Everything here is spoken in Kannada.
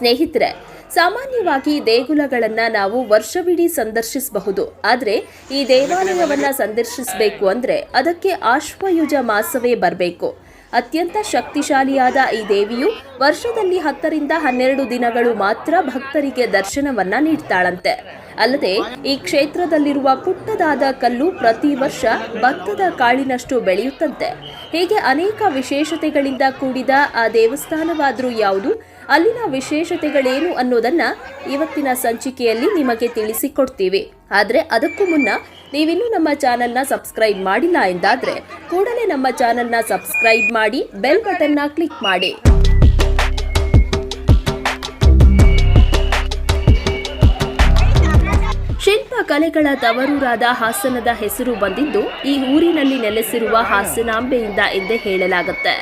ಸ್ನೇಹಿತರೆ, ಸಾಮಾನ್ಯವಾಗಿ ದೇಗುಲಗಳನ್ನು ನಾವು ವರ್ಷವಿಡೀ ಸಂದರ್ಶಿಸಬಹುದು. ಆದರೆ ಈ ದೇವಾಲಯವನ್ನ ಸಂದರ್ಶಿಸಬೇಕು ಅಂದ್ರೆ ಅದಕ್ಕೆ ಆಶ್ವಯುಜ ಮಾಸವೇ ಬರಬೇಕು. ಅತ್ಯಂತ ಶಕ್ತಿಶಾಲಿಯಾದ ಈ ದೇವಿಯು ವರ್ಷದಲ್ಲಿ 10 ರಿಂದ 12 ದಿನಗಳು ಮಾತ್ರ ಭಕ್ತರಿಗೆ ದರ್ಶನವನ್ನ ನೀಡ್ತಾಳಂತೆ. ಅಲ್ಲದೆ ಈ ಕ್ಷೇತ್ರದಲ್ಲಿರುವ ಪುಟ್ಟದಾದ ಕಲ್ಲು ಪ್ರತಿ ವರ್ಷ ಭತ್ತದ ಕಾಳಿನಷ್ಟು ಬೆಳೆಯುತ್ತಂತೆ. ಹೀಗೆ ಅನೇಕ ವಿಶೇಷತೆಗಳಿಂದ ಕೂಡಿದ ಆ ದೇವಸ್ಥಾನವಾದರೂ ಯಾವುದು, ಅಲ್ಲಿನ ವಿಶೇಷತೆಗಳೇನು ಅನ್ನೋದನ್ನ ಇವತ್ತಿನ ಸಂಚಿಕೆಯಲ್ಲಿ ನಿಮಗೆ ತಿಳಿಸಿಕೊಡ್ತೀವಿ. ಆದರೆ ಅದಕ್ಕೂ ಮುನ್ನ ನೀವಿನ್ನೂ ನಮ್ಮ ಚಾನೆಲ್ನ ಸಬ್ಸ್ಕ್ರೈಬ್ ಮಾಡಿಲ್ಲ ಎಂದಾದ್ರೆ ಕೂಡಲೇ ನಮ್ಮ ಚಾನೆಲ್ನ ಸಬ್ಸ್ಕ್ರೈಬ್ ಮಾಡಿ, ಬೆಲ್ ಬಟನ್ನ ಕ್ಲಿಕ್ ಮಾಡಿ. ಶಿಲ್ಪಕಲೆಗಳ ತವರೂರಾದ ಹಾಸನದ ಹೆಸರು ಬಂದಿದ್ದು ಈ ಊರಿನಲ್ಲಿ ನೆಲೆಸಿರುವ ಹಾಸನಾಂಬೆಯಿಂದ ಎಂದೇ ಹೇಳಲಾಗುತ್ತೆ.